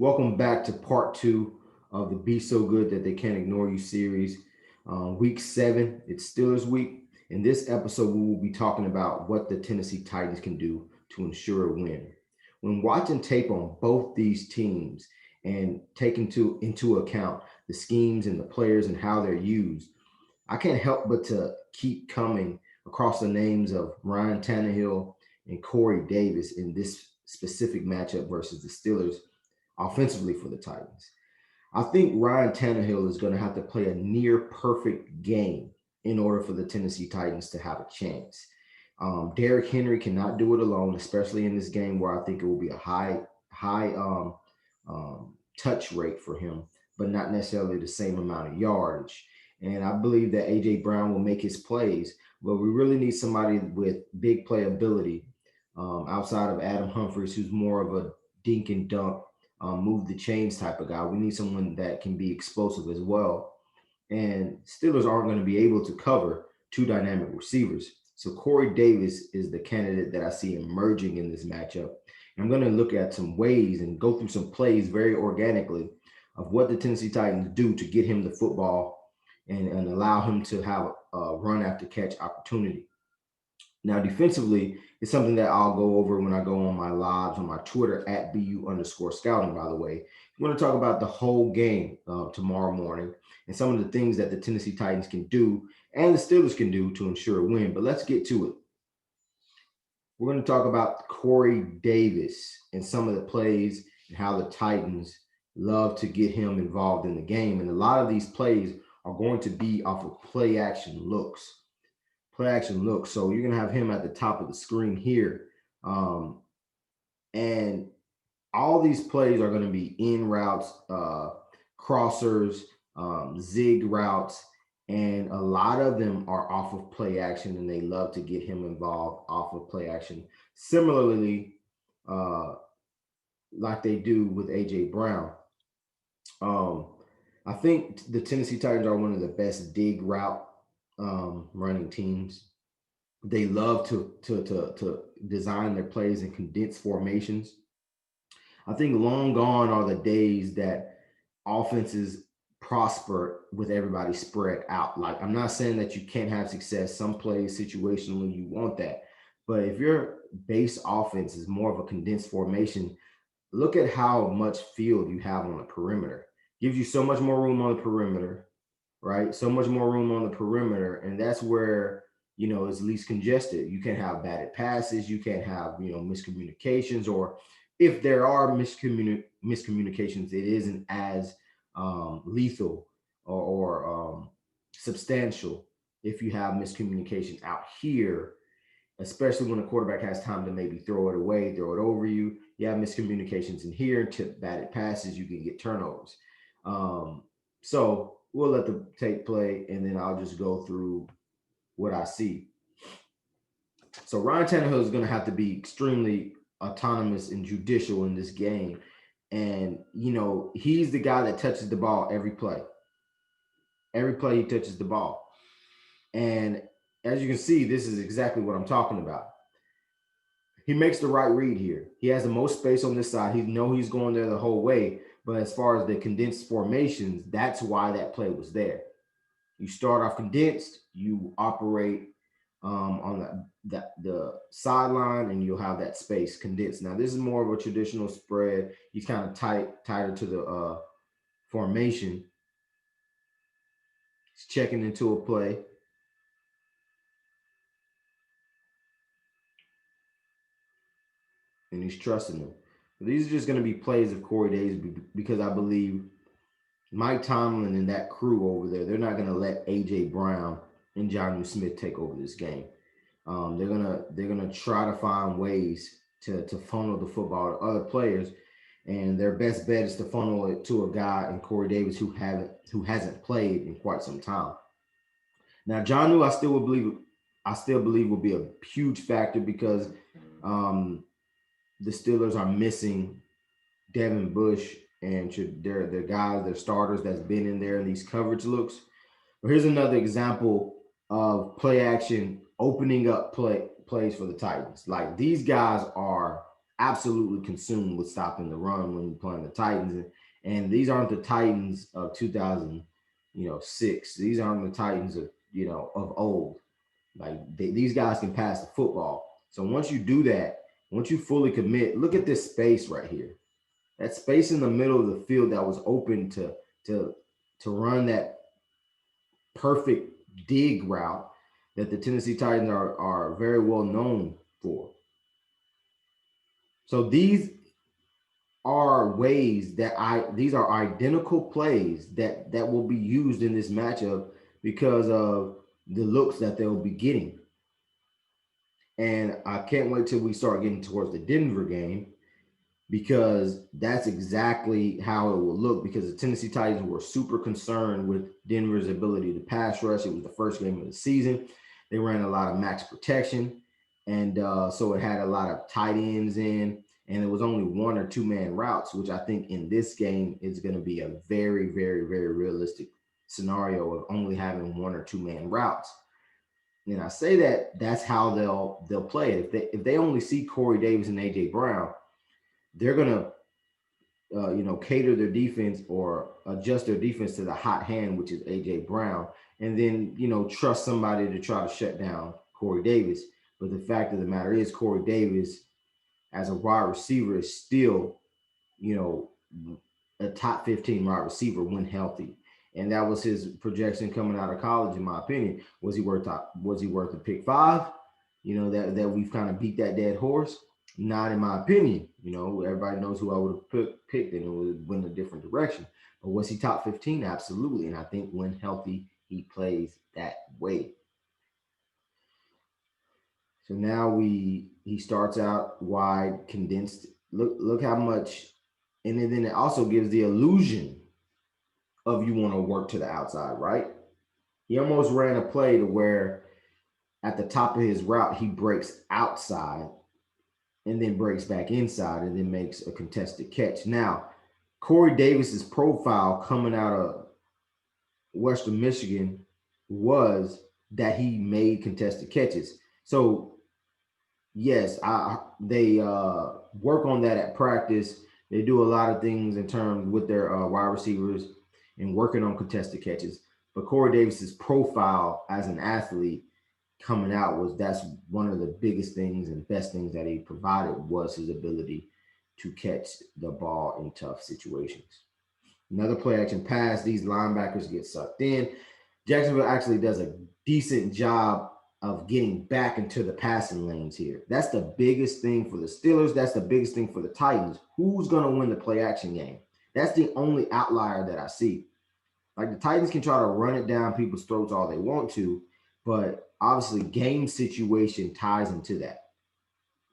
Welcome back to part two of the Be So Good That They Can't Ignore You series. Week 7, it's Steelers week. In this episode, we will be talking about what the Tennessee Titans can do to ensure a win. When watching tape on both these teams and taking into account the schemes and the players and how they're used, I can't help but to keep coming across the names of Ryan Tannehill and Corey Davis in this specific matchup versus the Steelers offensively for the Titans. I think Ryan Tannehill is going to have to play a near perfect game in order for the Tennessee Titans to have a chance. Derrick Henry cannot do it alone, especially in this game where I think it will be a high touch rate for him, but not necessarily the same amount of yardage. And I believe that AJ Brown will make his plays, but we really need somebody with big playability outside of Adam Humphries, who's more of a dink and dunk, move the chains type of guy. We need someone that can be explosive as well. And Steelers aren't going to be able to cover two dynamic receivers. So Corey Davis is the candidate that I see emerging in this matchup. And I'm going to look at some ways and go through some plays very organically of what the Tennessee Titans do to get him the football and allow him to have a run after catch opportunity. Now, defensively, it's something that I'll go over when I go on my lives on my Twitter at BU_scouting, by the way. I'm going to talk about the whole game tomorrow morning and some of the things that the Tennessee Titans can do and the Steelers can do to ensure a win. But let's get to it. We're going to talk about Corey Davis and some of the plays and how the Titans love to get him involved in the game. And a lot of these plays are going to be off of play action looks. Play action look. So you're gonna have him at the top of the screen here, and all these plays are going to be in routes, crossers, zig routes, and a lot of them are off of play action, and they love to get him involved off of play action. Similarly, uh, like they do with AJ Brown. Um, I think the Tennessee Titans are one of the best dig route running teams. They love to design their plays in condensed formations. I think long gone are the days that offenses prosper with everybody spread out. Like, I'm not saying that you can't have success. Some plays situationally you want that. But if your base offense is more of a condensed formation, look at how much field you have on the perimeter. Gives you so much more room on the perimeter, right? So much more room on the perimeter. And that's where, it's least congested. You can't have batted passes. You can't have, miscommunications, or if there are miscommunications, it isn't as lethal or substantial if you have miscommunication out here, especially when a quarterback has time to maybe throw it away, throw it over you. You have miscommunications in here, tip batted passes, you can get turnovers. So we'll let the tape play, and then I'll just go through what I see. So Ryan Tannehill is going to have to be extremely autonomous and judicial in this game. And, he's the guy that touches the ball every play. Every play he touches the ball. And as you can see, this is exactly what I'm talking about. He makes the right read here. He has the most space on this side. He's going there the whole way. But as far as the condensed formations, that's why that play was there. You start off condensed, you operate on the sideline, and you'll have that space condensed. Now, this is more of a traditional spread. He's kind of tighter to the formation. He's checking into a play. And he's trusting them. These are just going to be plays of Corey Davis because I believe Mike Tomlin and that crew over there, they're not going to let AJ Brown and Jonnu Smith take over this game. They're gonna try to find ways to funnel the football to other players, and their best bet is to funnel it to a guy in Corey Davis who hasn't played in quite some time. Now, Jonnu, I still believe will be a huge factor because the Steelers are missing Devin Bush and their guys, their starters that's been in there in these coverage looks. But here's another example of play action opening up plays for the Titans. Like, these guys are absolutely consumed with stopping the run when you're playing the Titans. And these aren't the Titans of 2006. These aren't the Titans of of old. Like these guys can pass the football. So once you do that, once you fully commit, look at this space right here. That space in the middle of the field that was open to to run that perfect dig route that the Tennessee Titans are very well known for. So these are identical plays that will be used in this matchup because of the looks that they'll be getting. And I can't wait till we start getting towards the Denver game because that's exactly how it will look because the Tennessee Titans were super concerned with Denver's ability to pass rush. It was the first game of the season. They ran a lot of max protection. And so it had a lot of tight ends in, and it was only one or two man routes, which I think in this game is going to be a very, very, very realistic scenario of only having one or two man routes. And I say that that's how they'll play it. If they only see Corey Davis and AJ Brown, they're gonna cater their defense or adjust their defense to the hot hand, which is AJ Brown, and then trust somebody to try to shut down Corey Davis. But the fact of the matter is, Corey Davis as a wide receiver is still you know a top 15 wide receiver when healthy. And that was his projection coming out of college, in my opinion. Was he worth a pick five? That we've kind of beat that dead horse. Not in my opinion. Everybody knows who I would have picked, and it would went a different direction. But was he top 15? Absolutely. And I think when healthy, he plays that way. So now he starts out wide, condensed. Look how much, and then it also gives the illusion of you want to work to the outside, right? He almost ran a play to where at the top of his route he breaks outside and then breaks back inside and then makes a contested catch. Now, Corey Davis's profile coming out of Western Michigan was that he made contested catches. So yes, they work on that at practice. They do a lot of things in terms with their wide receivers and working on contested catches. But Corey Davis's profile as an athlete coming out was that's one of the biggest things and best things that he provided was his ability to catch the ball in tough situations. Another play action pass, these linebackers get sucked in. Jacksonville actually does a decent job of getting back into the passing lanes here. That's the biggest thing for the Steelers. That's the biggest thing for the Titans. Who's going to win the play action game? That's the only outlier that I see. Like the Titans can try to run it down people's throats all they want to, but obviously game situation ties into that.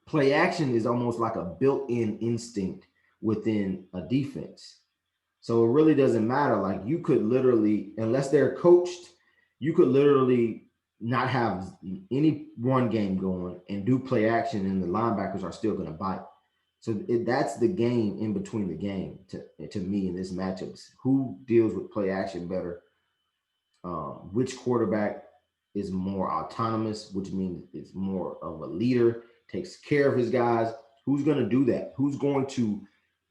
Play action is almost like a built-in instinct within a defense. So it really doesn't matter. Like you could literally, unless they're coached, you could literally not have any run game going and do play action, and the linebackers are still going to bite. So that's the game in between the game to me in this matchup. Who deals with play action better? Which quarterback is more autonomous, which means it's more of a leader, takes care of his guys. Who's going to do that? Who's going to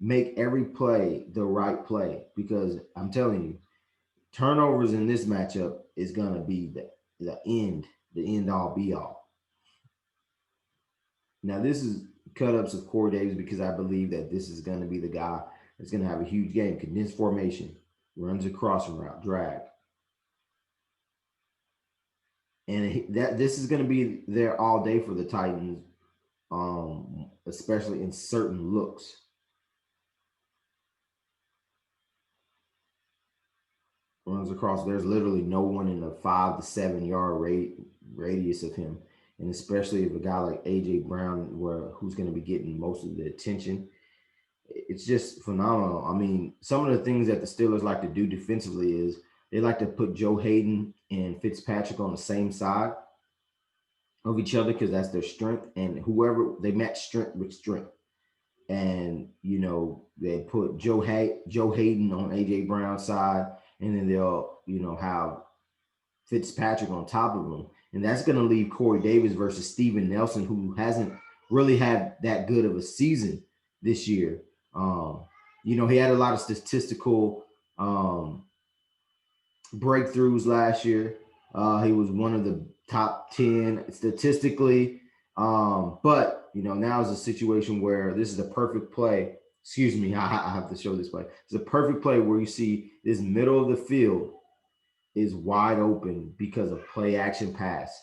make every play the right play? Because I'm telling you, turnovers in this matchup is going to be the end all be all. Now, this is cut ups of Corey Davis because I believe that this is going to be the guy that's going to have a huge game. Condensed formation, runs a crossing route, drag. And that this is going to be there all day for the Titans, especially in certain looks. Runs across. There's literally no one in a 5 to 7 yard radius of him, and especially if a guy like AJ Brown, who's going to be getting most of the attention, it's just phenomenal. I mean, some of the things that the Steelers like to do defensively is they like to put Joe Hayden and Fitzpatrick on the same side of each other because that's their strength, and whoever they match strength with strength. And they put Joe Hayden on AJ Brown's side, and then they'll have Fitzpatrick on top of him, and that's going to leave Corey Davis versus Steven Nelson, who hasn't really had that good of a season this year. Um, he had a lot of statistical um, breakthroughs last year. He was one of the top 10 statistically. But, now is a situation where this is a perfect play. Excuse me, I have to show this play. It's a perfect play where you see this middle of the field is wide open because of play action pass.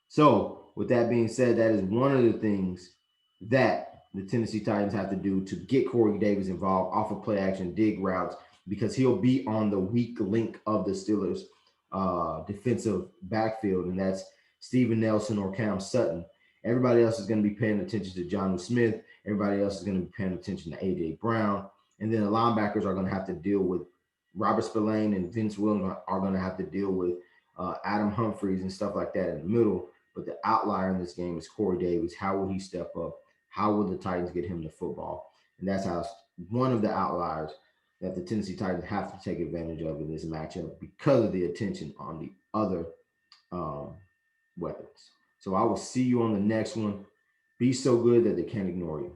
So, with that being said, that is one of the things that the Tennessee Titans have to do to get Corey Davis involved off of play action dig routes because he'll be on the weak link of the Steelers' defensive backfield, and that's Steven Nelson or Cam Sutton. Everybody else is going to be paying attention to Jonnu Smith. Everybody else is going to be paying attention to A.J. Brown. And then the linebackers are going to have to deal with Robert Spillane and Vince Williams are going to have to deal with Adam Humphries and stuff like that in the middle. But the outlier in this game is Corey Davis. How will he step up? How will the Titans get him the football? And that's how one of the outliers that the Tennessee Titans have to take advantage of in this matchup because of the attention on the other um, weapons. So I will see you on the next one. Be so good that they can't ignore you.